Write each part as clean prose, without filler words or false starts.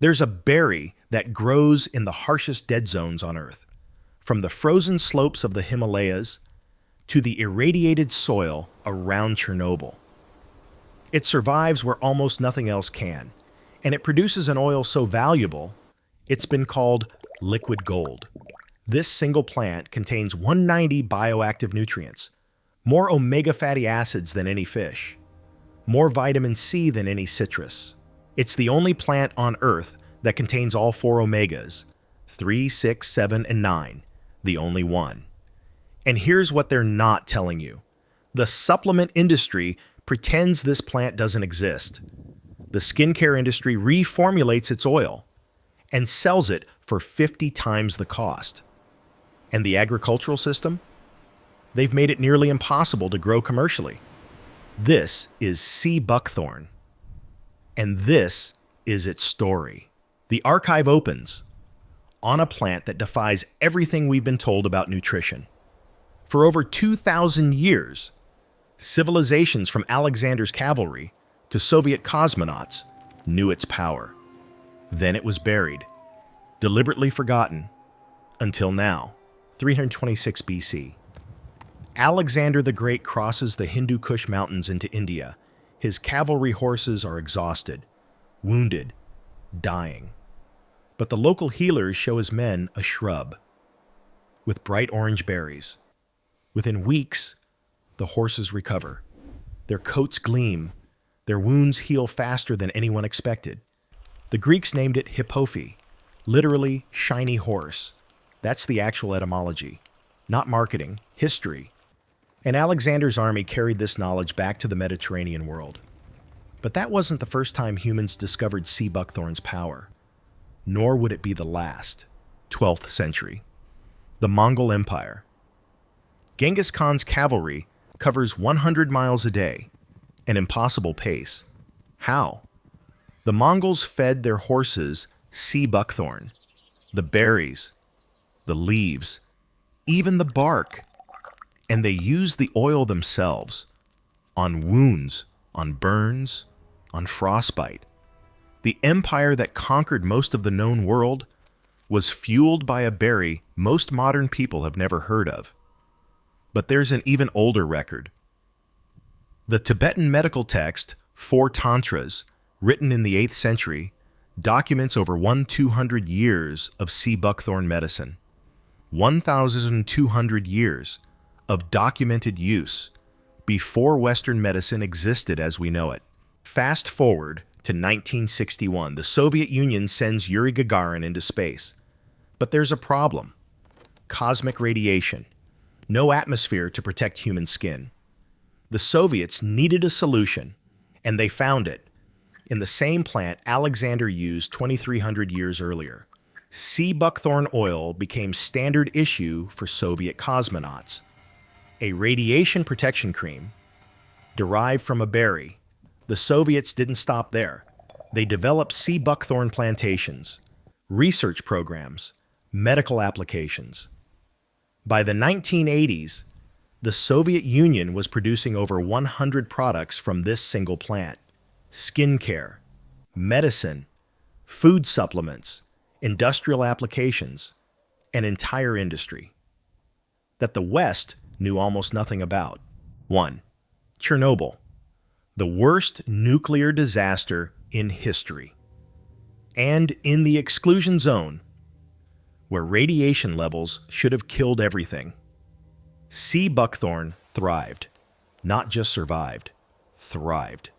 There's a berry that grows in the harshest dead zones on Earth, from the frozen slopes of the Himalayas to the irradiated soil around Chernobyl. It survives where almost nothing else can, and it produces an oil so valuable, it's been called liquid gold. This single plant contains 190 bioactive nutrients, more omega fatty acids than any fish, more vitamin C than any citrus. It's the only plant on Earth that contains all 4 omegas, 3, 6, 7, and 9, the only one. And here's what they're not telling you. The supplement industry pretends this plant doesn't exist. The skincare industry reformulates its oil and sells it for 50 times the cost. And the agricultural system? They've made it nearly impossible to grow commercially. This is sea buckthorn. And this is its story. The archive opens on a plant that defies everything we've been told about nutrition. For over 2,000 years, civilizations from Alexander's cavalry to Soviet cosmonauts knew its power. Then it was buried, deliberately forgotten, until now, 326 BC. Alexander the Great crosses the Hindu Kush Mountains into India. His cavalry horses are exhausted, wounded, dying. But the local healers show his men a shrub with bright orange berries. Within weeks, the horses recover. Their coats gleam. Their wounds heal faster than anyone expected. The Greeks named it Hippophi, literally shiny horse. That's the actual etymology, not marketing, history. And Alexander's army carried this knowledge back to the Mediterranean world. But that wasn't the first time humans discovered sea buckthorn's power, nor would it be the last. 12th century. The Mongol Empire. Genghis Khan's cavalry covers 100 miles a day, an impossible pace. How? The Mongols fed their horses sea buckthorn, the berries, the leaves, even the bark, and they used the oil themselves on wounds, on burns, on frostbite. The empire that conquered most of the known world was fueled by a berry most modern people have never heard of. But there's an even older record. The Tibetan medical text, Four Tantras, written in the 8th century, documents over 1,200 years of sea buckthorn medicine. 1,200 years of documented use before Western medicine existed as we know it. Fast forward to 1961, the Soviet Union sends Yuri Gagarin into space. But there's a problem. Cosmic radiation. No atmosphere to protect human skin. The Soviets needed a solution, and they found it in the same plant Alexander used 2,300 years earlier. Sea buckthorn oil became standard issue for Soviet cosmonauts. A radiation protection cream derived from a berry. The Soviets didn't stop there. They developed sea buckthorn plantations, research programs, medical applications. By the 1980s, the Soviet Union was producing over 100 products from this single plant. Skincare, medicine, food supplements, industrial applications, an entire industry that the West knew almost nothing about. 1. Chernobyl, the worst nuclear disaster in history. And in the exclusion zone, where radiation levels should have killed everything, sea buckthorn thrived. Not just survived, thrived.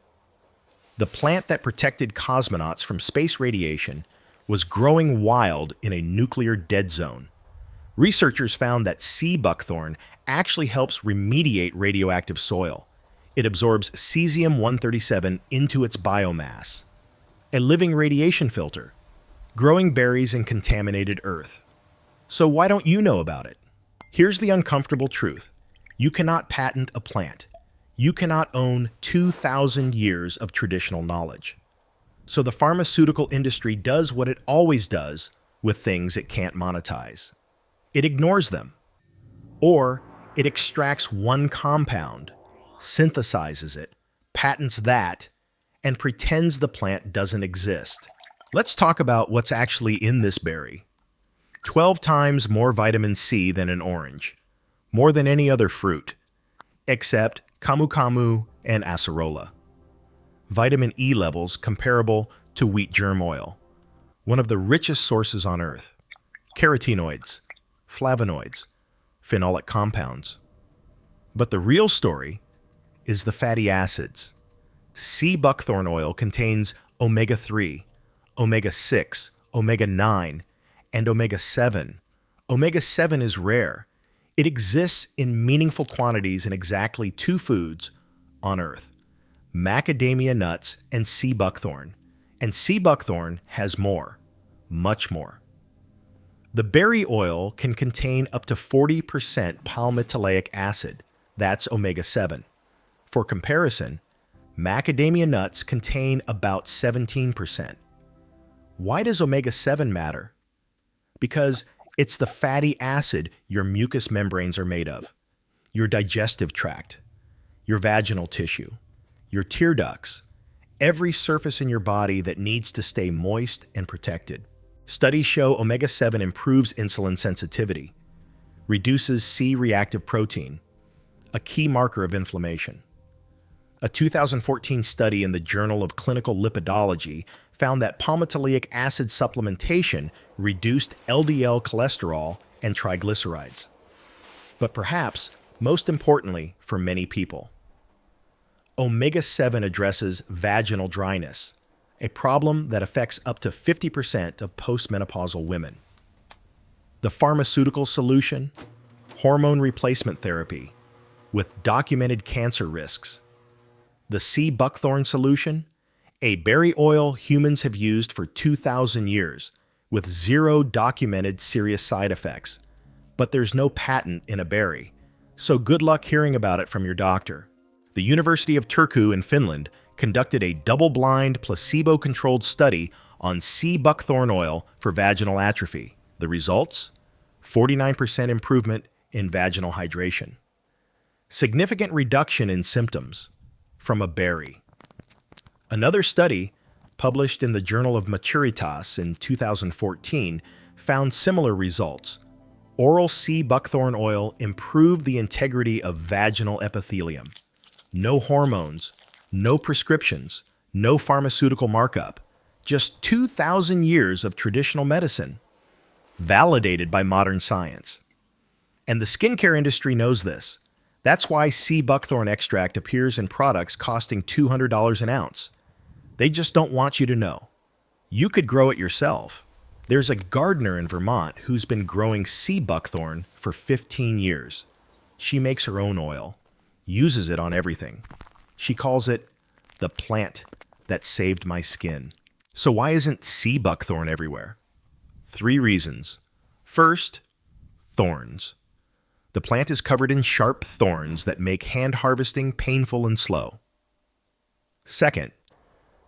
The plant that protected cosmonauts from space radiation was growing wild in a nuclear dead zone. Researchers found that sea buckthorn actually helps remediate radioactive soil. It absorbs cesium-137 into its biomass, a living radiation filter, growing berries in contaminated earth. So why don't you know about it? Here's the uncomfortable truth. You cannot patent a plant. You cannot own 2,000 years of traditional knowledge. So the pharmaceutical industry does what it always does with things it can't monetize. It ignores them. Or it extracts one compound, synthesizes it, patents that, and pretends the plant doesn't exist. Let's talk about what's actually in this berry. 12 times more vitamin C than an orange, more than any other fruit, except camu camu and acerola. Vitamin E levels comparable to wheat germ oil, one of the richest sources on Earth. Carotenoids, flavonoids, phenolic compounds. But the real story is the fatty acids. Sea buckthorn oil contains omega-3, omega-6, omega-9, and omega-7. Omega-7 is rare. It exists in meaningful quantities in exactly two foods on Earth: macadamia nuts and sea buckthorn. And sea buckthorn has more, much more. The berry oil can contain up to 40% palmitoleic acid. That's omega-7. For comparison, macadamia nuts contain about 17%. Why does omega-7 matter? Because it's the fatty acid your mucous membranes are made of, your digestive tract, your vaginal tissue, your tear ducts, every surface in your body that needs to stay moist and protected. Studies show omega-7 improves insulin sensitivity, reduces C-reactive protein, a key marker of inflammation. A 2014 study in the Journal of Clinical Lipidology found that palmitoleic acid supplementation reduced LDL cholesterol and triglycerides. But perhaps, most importantly for many people, omega-7 addresses vaginal dryness, a problem that affects up to 50% of postmenopausal women. The pharmaceutical solution? Hormone replacement therapy, with documented cancer risks. The sea buckthorn solution? A berry oil humans have used for 2,000 years, with zero documented serious side effects. But there's no patent in a berry, so good luck hearing about it from your doctor. The University of Turku in Finland conducted a double-blind, placebo-controlled study on sea buckthorn oil for vaginal atrophy. The results? 49% improvement in vaginal hydration. Significant reduction in symptoms from a berry. Another study, published in the Journal of Maturitas in 2014, found similar results. Oral sea buckthorn oil improved the integrity of vaginal epithelium. No hormones, no prescriptions, no pharmaceutical markup. Just 2,000 years of traditional medicine, validated by modern science. And the skincare industry knows this. That's why sea buckthorn extract appears in products costing $200 an ounce. They just don't want you to know. You could grow it yourself. There's a gardener in Vermont who's been growing sea buckthorn for 15 years. She makes her own oil, uses it on everything. She calls it the plant that saved my skin. So why isn't sea buckthorn everywhere? 3 reasons. First, thorns. The plant is covered in sharp thorns that make hand harvesting painful and slow. Second,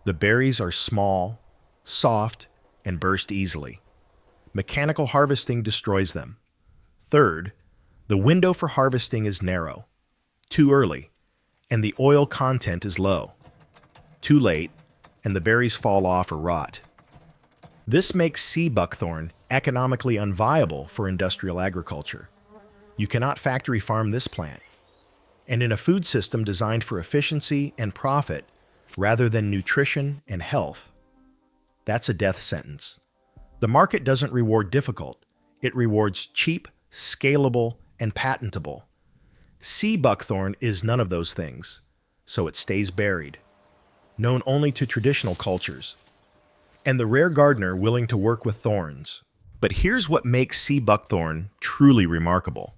the berries are small, soft, and burst easily. Mechanical harvesting destroys them. Third, the window for harvesting is narrow, too early, and the oil content is low. Too late, and the berries fall off or rot. This makes sea buckthorn economically unviable for industrial agriculture. You cannot factory farm this plant. And in a food system designed for efficiency and profit rather than nutrition and health, that's a death sentence. The market doesn't reward difficult. It rewards cheap, scalable, and patentable. Sea buckthorn is none of those things, so it stays buried, known only to traditional cultures, and the rare gardener willing to work with thorns. But here's what makes sea buckthorn truly remarkable.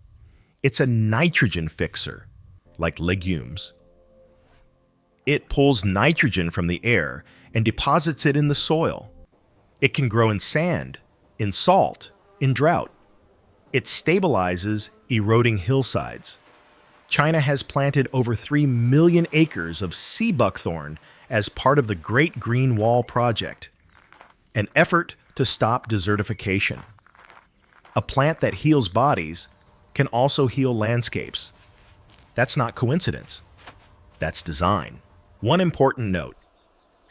It's a nitrogen fixer, like legumes. It pulls nitrogen from the air and deposits it in the soil. It can grow in sand, in salt, in drought. It stabilizes eroding hillsides. China has planted over 3 million acres of sea buckthorn as part of the Great Green Wall Project, an effort to stop desertification. A plant that heals bodies can also heal landscapes. That's not coincidence. That's design. One important note.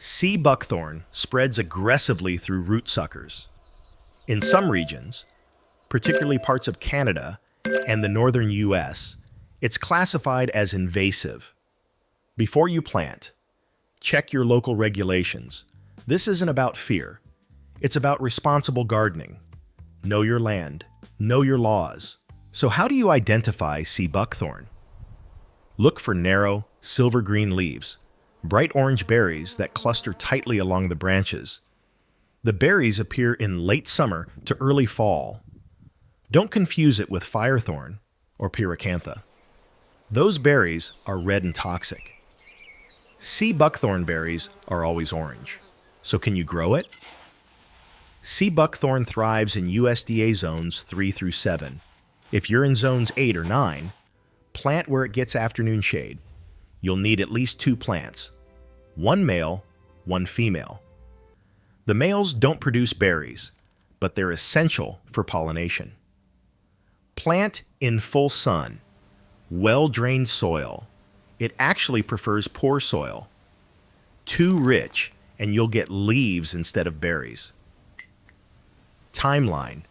Sea buckthorn spreads aggressively through root suckers. In some regions, particularly parts of Canada and the northern US, it's classified as invasive. Before you plant, check your local regulations. This isn't about fear. It's about responsible gardening. Know your land. Know your laws. So how do you identify sea buckthorn? Look for narrow, silver-green leaves, bright orange berries that cluster tightly along the branches. The berries appear in late summer to early fall. Don't confuse it with firethorn or pyracantha. Those berries are red and toxic. Sea buckthorn berries are always orange. So can you grow it? Sea buckthorn thrives in USDA zones 3 through 7. If you're in zones 8 or 9, plant where it gets afternoon shade. You'll need at least 2 plants, 1 male, 1 female. The males don't produce berries, but they're essential for pollination. Plant in full sun, well-drained soil. It actually prefers poor soil. Too rich, and you'll get leaves instead of berries. Timeline.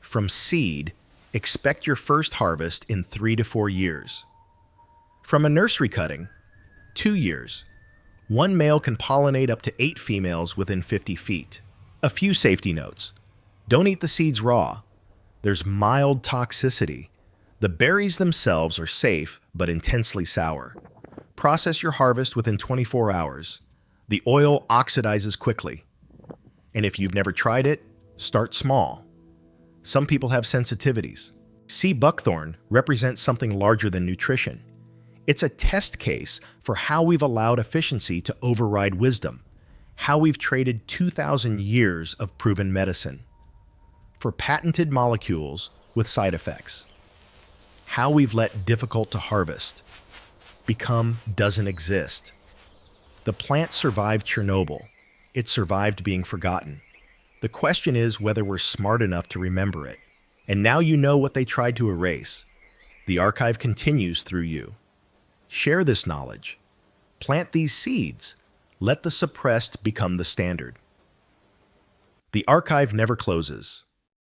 From seed, expect your first harvest in 3 to 4 years. From a nursery cutting, 2 years. 1 male can pollinate up to 8 females within 50 feet. A few safety notes. Don't eat the seeds raw. There's mild toxicity. The berries themselves are safe but intensely sour. Process your harvest within 24 hours. The oil oxidizes quickly. And if you've never tried it, start small. Some people have sensitivities. Sea buckthorn represents something larger than nutrition. It's a test case for how we've allowed efficiency to override wisdom, how we've traded 2,000 years of proven medicine for patented molecules with side effects, how we've let difficult to harvest become doesn't exist. The plant survived Chernobyl. It survived being forgotten. The question is whether we're smart enough to remember it. And now you know what they tried to erase. The archive continues through you. Share this knowledge. Plant these seeds. Let the suppressed become the standard. The archive never closes.